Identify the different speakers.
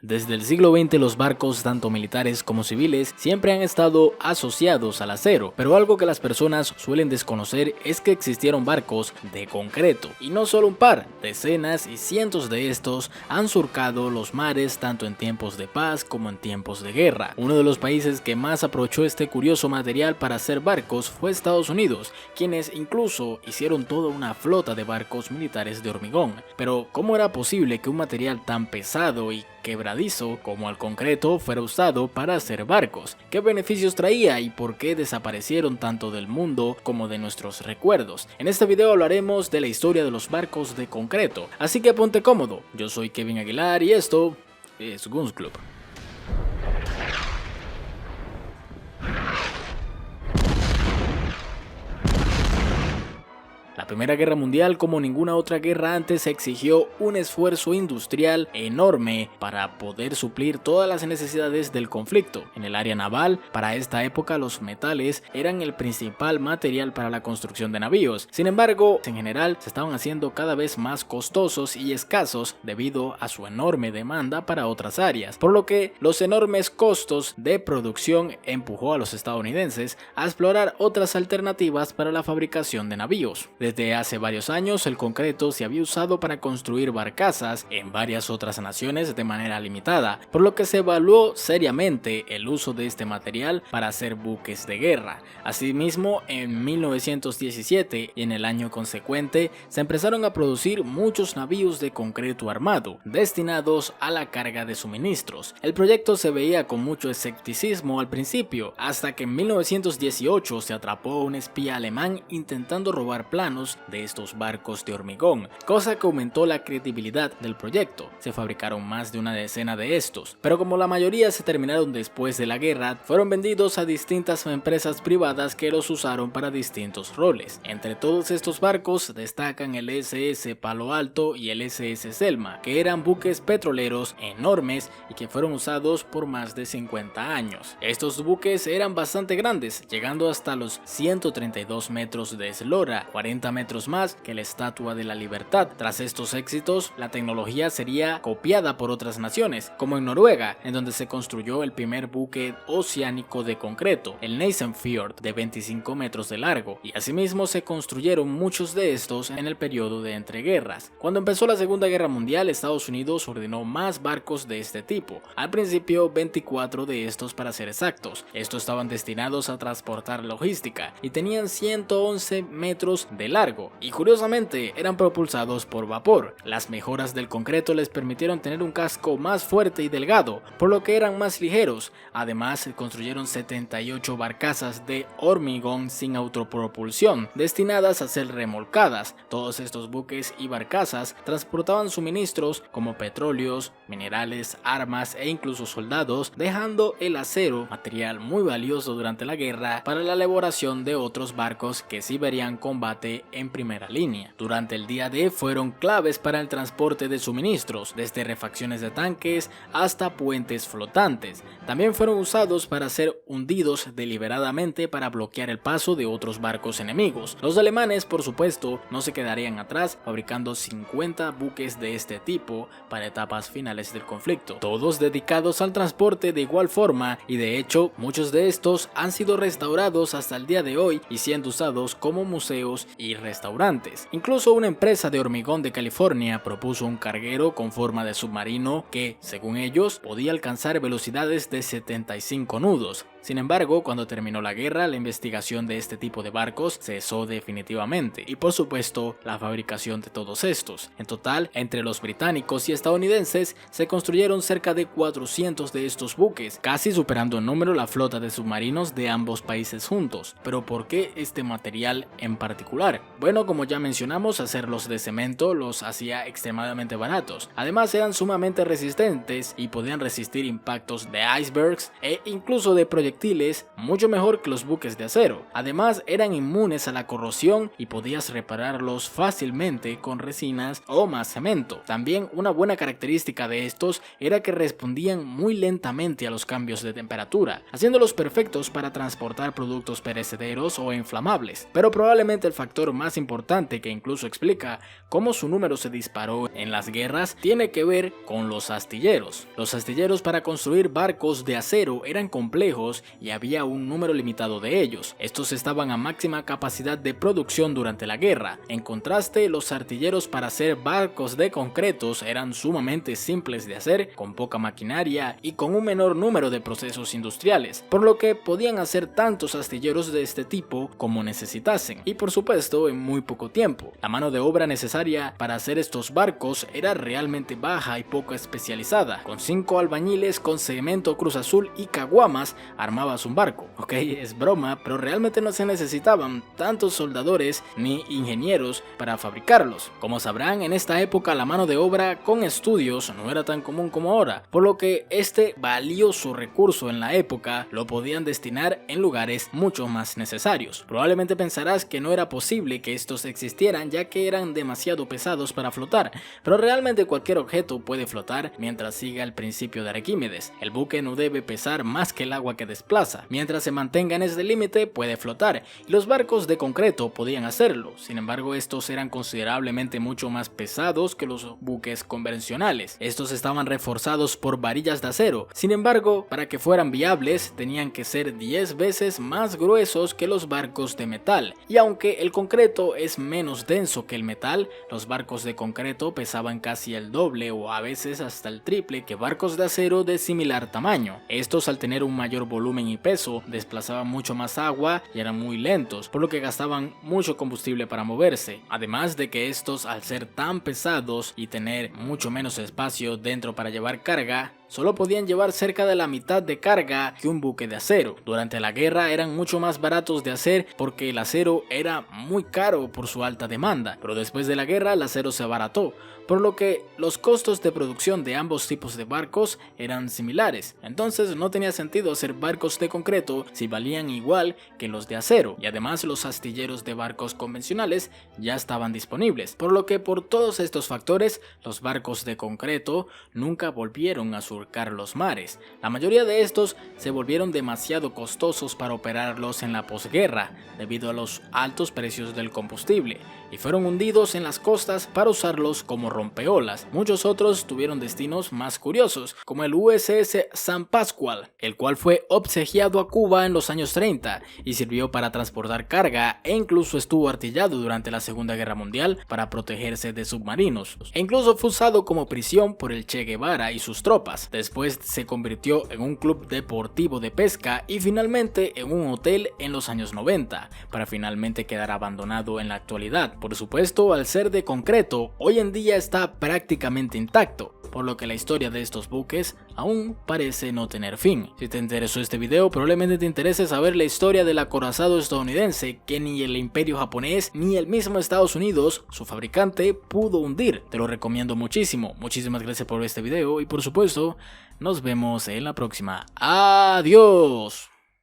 Speaker 1: Desde el siglo XX los barcos, tanto militares como civiles, siempre han estado asociados al acero, pero algo que las personas suelen desconocer es que existieron barcos de concreto, y no solo un par, decenas y cientos de estos han surcado los mares tanto en tiempos de paz como en tiempos de guerra. Uno de los países que más aprovechó este curioso material para hacer barcos fue Estados Unidos, quienes incluso hicieron toda una flota de barcos militares de hormigón. Pero ¿cómo era posible que un material tan pesado y quebradizo como el concreto fuera usado para hacer barcos? ¿Qué beneficios traía y por qué desaparecieron tanto del mundo como de nuestros recuerdos? En este video hablaremos de la historia de los barcos de concreto, así que ponte cómodo. Yo soy Kevin Aguilar y esto es Guns Club. La Primera Guerra Mundial, como ninguna otra guerra antes, exigió un esfuerzo industrial enorme para poder suplir todas las necesidades del conflicto. En el área naval, para esta época los metales eran el principal material para la construcción de navíos. Sin embargo, en general se estaban haciendo cada vez más costosos y escasos debido a su enorme demanda para otras áreas, por lo que los enormes costos de producción empujó a los estadounidenses a explorar otras alternativas para la fabricación de navíos. Desde hace varios años el concreto se había usado para construir barcazas en varias otras naciones de manera limitada, por lo que se evaluó seriamente el uso de este material para hacer buques de guerra. Asimismo, en 1917 y en el año consecuente se empezaron a producir muchos navíos de concreto armado, destinados a la carga de suministros. El proyecto se veía con mucho escepticismo al principio, hasta que en 1918 se atrapó a un espía alemán intentando robar planos de estos barcos de hormigón, cosa que aumentó la credibilidad del proyecto. Se fabricaron más de una decena de estos, pero como la mayoría se terminaron después de la guerra, fueron vendidos a distintas empresas privadas que los usaron para distintos roles. Entre todos estos barcos destacan el SS Palo Alto y el SS Selma, que eran buques petroleros enormes y que fueron usados por más de 50 años. Estos buques eran bastante grandes, llegando hasta los 132 metros de eslora, 40 metros más que la Estatua de la Libertad. Tras estos éxitos, la tecnología sería copiada por otras naciones, como en Noruega, en donde se construyó el primer buque oceánico de concreto, el Nassenfjord, de 25 metros de largo, y asimismo se construyeron muchos de estos en el periodo de entreguerras. Cuando empezó la Segunda Guerra Mundial, Estados Unidos ordenó más barcos de este tipo, al principio 24 de estos para ser exactos. Estos estaban destinados a transportar logística y tenían 111 metros de largo y curiosamente eran propulsados por vapor. Las mejoras del concreto les permitieron tener un casco más fuerte y delgado, por lo que eran más ligeros. Además, se construyeron 78 barcazas de hormigón sin autopropulsión, destinadas a ser remolcadas. Todos estos buques y barcazas transportaban suministros como petróleos, minerales, armas e incluso soldados, dejando el acero, material muy valioso durante la guerra, para la elaboración de otros barcos que sí verían combate en primera línea. Durante el día D fueron claves para el transporte de suministros, desde refacciones de tanques hasta puentes flotantes. También fueron usados para ser hundidos deliberadamente para bloquear el paso de otros barcos enemigos. Los alemanes, por supuesto, no se quedarían atrás, fabricando 50 buques de este tipo para etapas finales del conflicto, todos dedicados al transporte de igual forma, y de hecho muchos de estos han sido restaurados hasta el día de hoy y siendo usados como museos y restaurantes. Incluso una empresa de hormigón de California propuso un carguero con forma de submarino que, según ellos, podía alcanzar velocidades de 75 nudos. Sin embargo, cuando terminó la guerra, la investigación de este tipo de barcos cesó definitivamente y por supuesto la fabricación de todos estos. En total, entre los británicos y estadounidenses se construyeron cerca de 400 de estos buques, casi superando en número la flota de submarinos de ambos países juntos. Pero ¿por qué este material en particular? Bueno, como ya mencionamos, hacerlos de cemento los hacía extremadamente baratos. Además, eran sumamente resistentes y podían resistir impactos de icebergs e incluso de proyectiles proyectiles mucho mejor que los buques de acero. Además, eran inmunes a la corrosión y podías repararlos fácilmente con resinas o más cemento. También una buena característica de estos era que respondían muy lentamente a los cambios de temperatura, haciéndolos perfectos para transportar productos perecederos o inflamables. Pero probablemente el factor más importante, que incluso explica cómo su número se disparó en las guerras, tiene que ver con los astilleros. Los astilleros para construir barcos de acero eran complejos y había un número limitado de ellos. Estos estaban a máxima capacidad de producción durante la guerra. En contraste, los artilleros para hacer barcos de concretos eran sumamente simples de hacer, con poca maquinaria y con un menor número de procesos industriales, por lo que podían hacer tantos astilleros de este tipo como necesitasen, y por supuesto en muy poco tiempo. La mano de obra necesaria para hacer estos barcos era realmente baja y poco especializada. Con 5 albañiles con cemento Cruz Azul y caguamas armabas un barco. Ok, es broma, pero realmente no se necesitaban tantos soldadores ni ingenieros para fabricarlos. Como sabrán, en esta época la mano de obra con estudios no era tan común como ahora, por lo que este valioso recurso en la época lo podían destinar en lugares mucho más necesarios. Probablemente pensarás que no era posible que estos existieran, ya que eran demasiado pesados para flotar, pero realmente cualquier objeto puede flotar mientras siga el principio de Arquímedes. El buque no debe pesar más que el agua que desplaza. Mientras se mantenga en ese límite puede flotar, y los barcos de concreto podían hacerlo. Sin embargo, estos eran considerablemente mucho más pesados que los buques convencionales. Estos estaban reforzados por varillas de acero. Sin embargo, para que fueran viables tenían que ser 10 veces más gruesos que los barcos de metal, y aunque el concreto es menos denso que el metal, los barcos de concreto pesaban casi el doble o a veces hasta el triple que barcos de acero de similar tamaño. Estos, al tener un mayor volumen y peso, desplazaban mucho más agua y eran muy lentos, por lo que gastaban mucho combustible para moverse. Además de que estos, al ser tan pesados y tener mucho menos espacio dentro para llevar carga, solo podían llevar cerca de la mitad de carga que un buque de acero. Durante la guerra eran mucho más baratos de hacer porque el acero era muy caro por su alta demanda, pero después de la guerra el acero se abarató, por lo que los costos de producción de ambos tipos de barcos eran similares. Entonces no tenía sentido hacer barcos de concreto si valían igual que los de acero, y además los astilleros de barcos convencionales ya estaban disponibles, por lo que por todos estos factores los barcos de concreto nunca volvieron a surcar los mares. La mayoría de estos se volvieron demasiado costosos para operarlos en la posguerra debido a los altos precios del combustible, y fueron hundidos en las costas para usarlos como rompeolas. Muchos otros tuvieron destinos más curiosos, como el USS San Pascual, el cual fue obsequiado a Cuba en los años 30 y sirvió para transportar carga, e incluso estuvo artillado durante la Segunda Guerra Mundial para protegerse de submarinos, e incluso fue usado como prisión por el Che Guevara y sus tropas. Después se convirtió en un club deportivo de pesca y finalmente en un hotel en los años 90, para finalmente quedar abandonado en la actualidad. Por supuesto, al ser de concreto, hoy en día está prácticamente intacto, por lo que la historia de estos buques aún parece no tener fin. Si te interesó este video, probablemente te interese saber la historia del acorazado estadounidense que ni el Imperio japonés ni el mismo Estados Unidos, su fabricante, pudo hundir. Te lo recomiendo muchísimo. Muchísimas gracias por ver este video y por supuesto, nos vemos en la próxima. ¡Adiós!